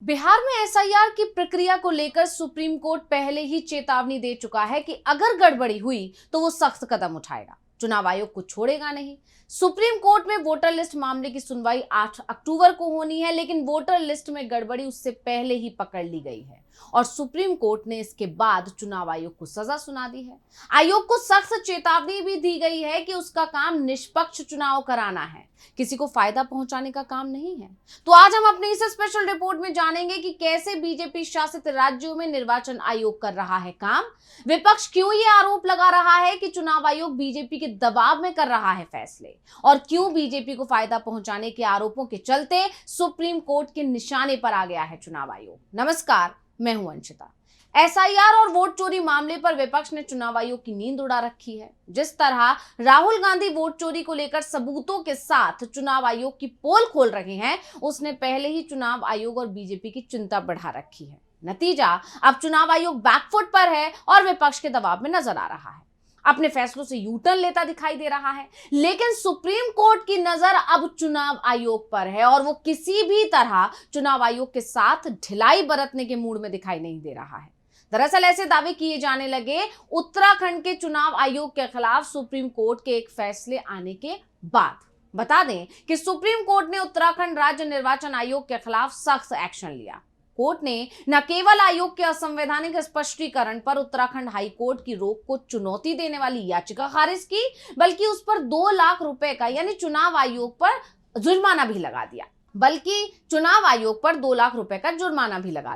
बिहार में एसआईआर की प्रक्रिया को लेकर सुप्रीम कोर्ट पहले ही चेतावनी दे चुका है कि अगर गड़बड़ी हुई तो वो सख्त कदम उठाएगा, चुनाव आयोग को छोड़ेगा नहीं। सुप्रीम कोर्ट में वोटर लिस्ट मामले की सुनवाई 8 अक्टूबर को होनी है, लेकिन वोटर लिस्ट में गड़बड़ी उससे पहले ही पकड़ ली गई है और सुप्रीम कोर्ट ने इसके बाद चुनाव आयोग को सजा सुना दी है। आयोग को सख्त चेतावनी भी दी गई है कि उसका काम निष्पक्ष चुनाव कराना है, किसी को फायदा पहुंचाने का काम नहीं है। तो आज हम अपनी इस स्पेशल रिपोर्ट में जानेंगे कि कैसे बीजेपी शासित राज्यों में निर्वाचन आयोग कर रहा है काम, विपक्ष क्यों ये आरोप लगा रहा है कि चुनाव आयोग बीजेपी के दबाव में कर रहा है फैसले, और क्यों बीजेपी को फायदा पहुंचाने के आरोपों के चलते सुप्रीम कोर्ट के निशाने पर आ गया है चुनाव आयोग। नमस्कार, मैं हूं अंशिता। एसआईआर और वोट चोरी मामले पर विपक्ष ने चुनाव आयोग की नींद उड़ा रखी है। जिस तरह राहुल गांधी वोट चोरी को लेकर सबूतों के साथ चुनाव आयोग की पोल खोल रहे हैं, उसने पहले ही चुनाव आयोग और बीजेपी की चिंता बढ़ा रखी है। नतीजा, अब चुनाव आयोग बैकफुट पर है और विपक्ष के दबाव में नजर आ रहा है, अपने फैसलों से यू टर्न लेता दिखाई दे रहा है। लेकिन सुप्रीम कोर्ट की नजर अब चुनाव आयोग पर है और वो किसी भी तरह चुनाव आयोग के साथ ढिलाई बरतने के मूड में दिखाई नहीं दे रहा है। दरअसल ऐसे दावे किए जाने लगे उत्तराखंड के चुनाव आयोग के खिलाफ सुप्रीम कोर्ट के एक फैसले आने के बाद। बता दें कि सुप्रीम कोर्ट ने उत्तराखंड राज्य निर्वाचन आयोग के खिलाफ सख्त एक्शन लिया। कोर्ट ने न केवल आयोग के असंवैधानिक स्पष्टीकरण पर उत्तराखंड हाई कोर्ट की रोक को चुनौती देने वाली याचिका खारिज की, बल्कि उस पर 2 लाख रुपए का यानी चुनाव आयोग पर जुर्माना भी लगा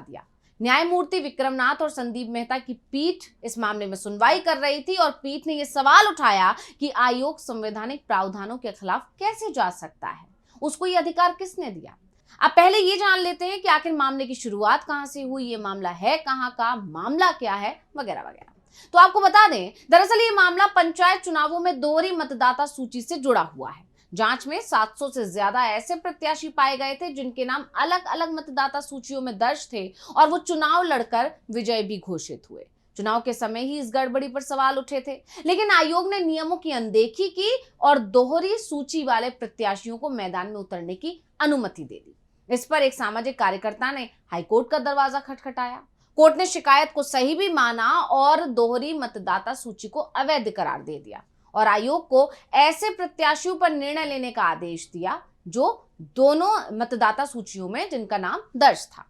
दिया। न्यायमूर्ति विक्रमनाथ और संदीप मेहता की पीठ इस मामले में सुनवाई कर रही थी और पीठ ने यह सवाल उठाया कि आयोग संवैधानिक प्रावधानों के खिलाफ कैसे जा सकता है, उसको ये अधिकार किसने दिया। अब पहले ये जान लेते हैं कि आखिर मामले की शुरुआत कहां से हुई, ये मामला है कहां का, मामला क्या है, वगैरह वगैरह। तो आपको बता दें, दरअसल ये मामला पंचायत चुनावों में दोहरी मतदाता सूची से जुड़ा हुआ है। जांच में 700 से ज्यादा ऐसे प्रत्याशी पाए गए थे जिनके नाम अलग अलग मतदाता सूचियों में दर्ज थे और वो चुनाव लड़कर विजयी भी घोषित हुए। चुनाव के समय ही इस गड़बड़ी पर सवाल उठे थे, लेकिन आयोग ने नियमों की अनदेखी की और दोहरी सूची वाले प्रत्याशियों को मैदान में उतरने की अनुमति दे दी। इस पर एक सामाजिक कार्यकर्ता ने हाईकोर्ट का दरवाजा खटखटाया। कोर्ट ने शिकायत को सही भी माना और दोहरी मतदाता सूची को अवैध करार दे दिया और आयोग को ऐसे प्रत्याशियों पर निर्णय लेने का आदेश दिया जो दोनों मतदाता सूचियों में जिनका नाम दर्ज था।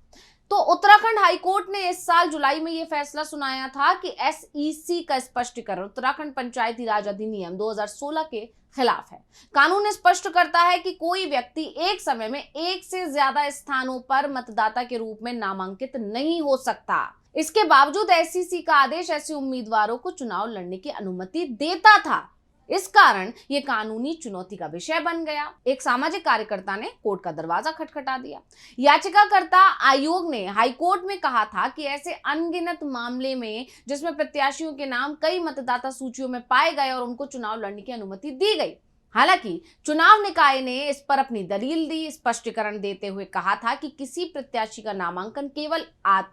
तो उत्तराखंड हाईकोर्ट ने इस साल जुलाई में यह फैसला सुनाया था कि एसईसी का स्पष्टीकरण उत्तराखंड पंचायती राज अधिनियम 2016 के खिलाफ है। कानून स्पष्ट करता है कि कोई व्यक्ति एक समय में एक से ज्यादा स्थानों पर मतदाता के रूप में नामांकित नहीं हो सकता। इसके बावजूद एसईसी का आदेश ऐसे उम्मीदवारों को चुनाव लड़ने की अनुमति देता था। इस कारण यह कानूनी चुनौती का विषय बन गया। एक सामाजिक कार्यकर्ता ने कोर्ट का दरवाजा खटखटा दिया। याचिकाकर्ता आयोग ने हाईकोर्ट में कहा था कि ऐसे अनगिनत मामले में जिसमें प्रत्याशियों के नाम कई मतदाता सूचियों में पाए गए और उनको चुनाव लड़ने की अनुमति दी गई। हालांकि चुनाव निकाय ने इस पर अपनी दलील दी, स्पष्टीकरण देते हुए कहा था कि किसी प्रत्याशी का नामांकन केवल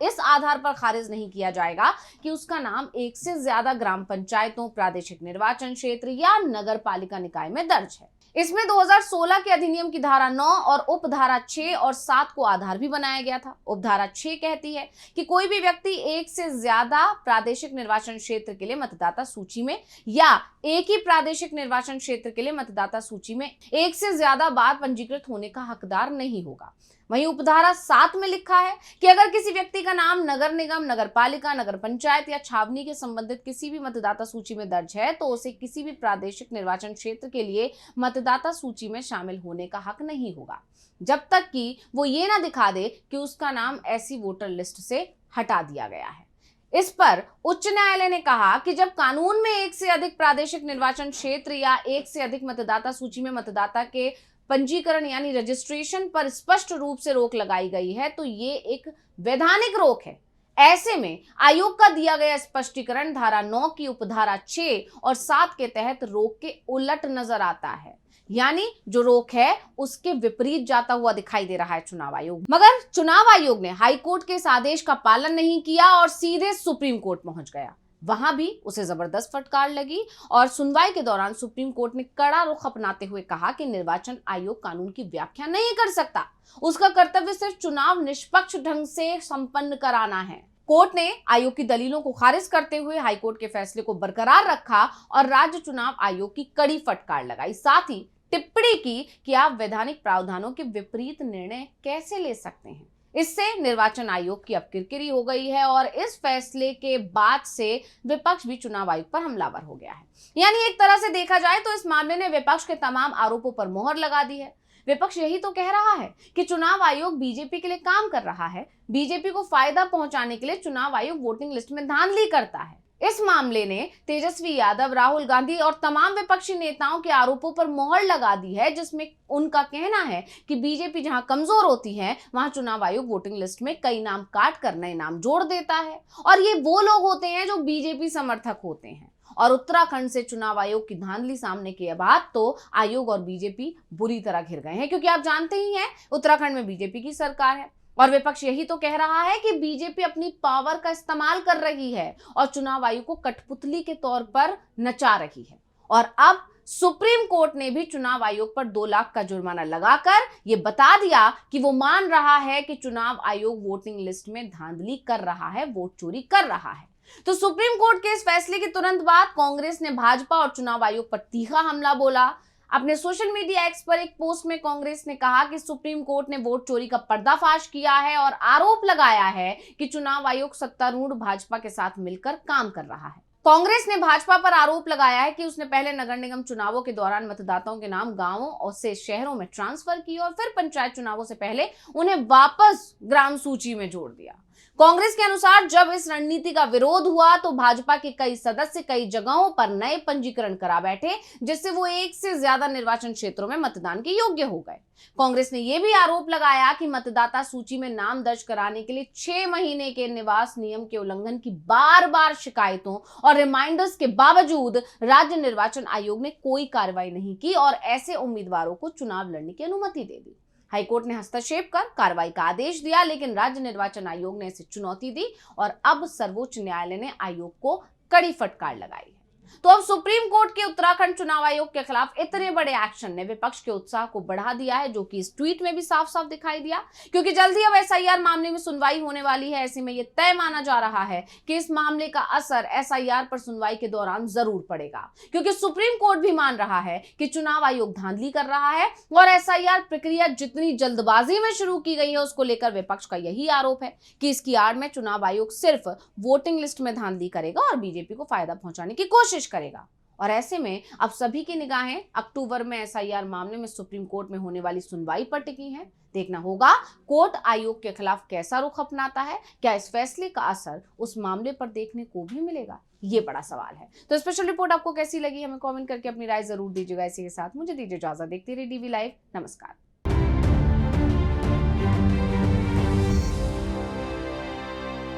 इस आधार पर खारिज नहीं किया जाएगा कि उसका नाम एक से ज्यादा ग्राम पंचायतों, प्रादेशिक निर्वाचन क्षेत्र या नगर पालिका निकाय में दर्ज है। इसमें 2016 के अधिनियम की धारा 9 और उपधारा 6 और 7 को आधार भी बनाया गया था। उपधारा 6 कहती है कि कोई भी व्यक्ति एक से ज्यादा प्रादेशिक निर्वाचन क्षेत्र के लिए मतदाता सूची में या एक ही प्रादेशिक निर्वाचन क्षेत्र के लिए मतदाता सूची में एक से ज्यादा बार पंजीकृत होने का हकदार नहीं होगा। वहीं उपधारा 7 में लिखा है कि अगर किसी व्यक्ति का नाम नगर निगम, नगर पालिका, नगर पंचायत या छावनी के संबंधित किसी भी मतदाता सूची में दर्ज है तो उसे किसी भी प्रादेशिक निर्वाचन क्षेत्र के लिए मतदाता सूची में शामिल होने का हक नहीं होगा, जब तक कि वो ये ना दिखा दे कि उसका नाम ऐसी वोटर लिस्ट से हटा दिया गया है। इस पर उच्च न्यायालय ने कहा कि जब कानून में एक से अधिक प्रादेशिक निर्वाचन क्षेत्र या एक से अधिक मतदाता सूची में मतदाता के पंजीकरण यानी रजिस्ट्रेशन पर स्पष्ट रूप से रोक लगाई गई है तो ये एक वैधानिक रोक है। ऐसे में आयोग का दिया गया स्पष्टीकरण धारा 9 की उपधारा 6 और 7 के तहत रोक के उलट नजर आता है, यानी जो रोक है उसके विपरीत जाता हुआ दिखाई दे रहा है चुनाव आयोग। मगर चुनाव आयोग ने हाईकोर्ट के इस आदेश का पालन नहीं किया और सीधे सुप्रीम कोर्ट पहुंच गया। वहां भी उसे जबरदस्त फटकार लगी और सुनवाई के दौरान सुप्रीम कोर्ट ने कड़ा रुख अपनाते हुए कहा कि निर्वाचन आयोग कानून की व्याख्या नहीं कर सकता, उसका कर्तव्य सिर्फ चुनाव निष्पक्ष ढंग से संपन्न कराना है। कोर्ट ने आयोग की दलीलों को खारिज करते हुए हाईकोर्ट के फैसले को बरकरार रखा और राज्य चुनाव आयोग की कड़ी फटकार लगाई। साथ ही टिप्पणी की कि आप वैधानिक प्रावधानों के विपरीत निर्णय कैसे ले सकते हैं। इससे निर्वाचन आयोग की अब किरकिरी हो गई है और इस फैसले के बाद से विपक्ष भी चुनाव आयोग पर हमलावर हो गया है। यानी एक तरह से देखा जाए तो इस मामले ने विपक्ष के तमाम आरोपों पर मोहर लगा दी है। विपक्ष यही तो कह रहा है कि चुनाव आयोग बीजेपी के लिए काम कर रहा है, बीजेपी को फायदा पहुंचाने के लिए चुनाव आयोग वोटिंग लिस्ट में धांधली करता है। इस मामले ने तेजस्वी यादव, राहुल गांधी और तमाम विपक्षी नेताओं के आरोपों पर मोहर लगा दी है, जिसमें उनका कहना है कि बीजेपी जहां कमजोर होती है वहां चुनाव आयोग वोटिंग लिस्ट में कई नाम काट कर नए नाम जोड़ देता है और ये वो लोग होते हैं जो बीजेपी समर्थक होते हैं। और उत्तराखंड से चुनाव आयोग की धांधली सामने के बाद तो आयोग और बीजेपी बुरी तरह घिर गए हैं, क्योंकि आप जानते ही हैं उत्तराखंड में बीजेपी की सरकार है और विपक्ष यही तो कह रहा है कि बीजेपी अपनी पावर का इस्तेमाल कर रही है और चुनाव आयोग को कठपुतली के तौर पर नचा रही है। और अब सुप्रीम कोर्ट ने भी चुनाव आयोग पर 2 लाख का जुर्माना लगाकर यह बता दिया कि वो मान रहा है कि चुनाव आयोग वोटिंग लिस्ट में धांधली कर रहा है, वोट चोरी कर रहा है। तो सुप्रीम कोर्ट के इस फैसले के तुरंत बाद कांग्रेस ने भाजपा और चुनाव आयोग पर तीखा हमला बोला। अपने सोशल मीडिया एक्स पर एक पोस्ट में कांग्रेस ने कहा कि सुप्रीम कोर्ट ने वोट चोरी का पर्दाफाश किया है और आरोप लगाया है कि चुनाव आयोग सत्तारूढ़ भाजपा के साथ मिलकर काम कर रहा है। कांग्रेस ने भाजपा पर आरोप लगाया है कि उसने पहले नगर निगम चुनावों के दौरान मतदाताओं के नाम गांवों से शहरों में ट्रांसफर किए और फिर पंचायत चुनावों से पहले उन्हें वापस ग्राम सूची में जोड़ दिया। कांग्रेस के अनुसार जब इस रणनीति का विरोध हुआ तो भाजपा के कई सदस्य कई जगहों पर नए पंजीकरण करा बैठे, जिससे वो 1 से ज्यादा निर्वाचन क्षेत्रों में मतदान के योग्य हो गए। कांग्रेस ने यह भी आरोप लगाया कि मतदाता सूची में नाम दर्ज कराने के लिए 6 महीने के निवास नियम के उल्लंघन की बार-बार शिकायतों और रिमाइंडर्स के बावजूद राज्य निर्वाचन आयोग ने कोई कार्रवाई नहीं की और ऐसे उम्मीदवारों को चुनाव लड़ने की अनुमति दे दी। हाईकोर्ट ने हस्तक्षेप कर कार्रवाई का आदेश दिया, लेकिन राज्य निर्वाचन आयोग ने इसे चुनौती दी और अब सर्वोच्च न्यायालय ने आयोग को कड़ी फटकार लगाई है। तो अब सुप्रीम कोर्ट के उत्तराखंड चुनाव आयोग के खिलाफ इतने बड़े एक्शन ने विपक्ष के उत्साह को बढ़ा दिया है, जो कि इस ट्वीट में भी साफ साफ दिखाई दिया, क्योंकि जल्द ही अब एसआईआर मामले में सुनवाई होने वाली है। ऐसे में यह तय माना जा रहा है कि इस मामले का असर एसआईआर पर सुनवाई के दौरान जरूर पड़ेगा, क्योंकि सुप्रीम कोर्ट भी मान रहा है कि चुनाव आयोग धांधली कर रहा है और एसआईआर प्रक्रिया जितनी जल्दबाजी में शुरू की गई है उसको लेकर विपक्ष का यही आरोप है कि इसकी आड़ में चुनाव आयोग सिर्फ वोटिंग लिस्ट में धांधली करेगा और बीजेपी को फायदा पहुंचाने की कोशिश करेगा। और ऐसे में अब सभी की निगाहें अक्टूबर में एसआईआर मामले में सुप्रीम कोर्ट में होने वाली सुनवाई पर टिकी हैं। देखना होगा कोर्ट आयोग के खिलाफ कैसा रुख अपनाता है, क्या इस फैसले का असर उस मामले पर देखने को भी मिलेगा, ये बड़ा सवाल है। तो स्पेशल रिपोर्ट आपको कैसी लगी हमें कमेंट करके अपनी राय जरूर दीजिएगा। इसी के साथ मुझे दीजिए इजाजत। देखते रहिए डीवी लाइव। नमस्कार।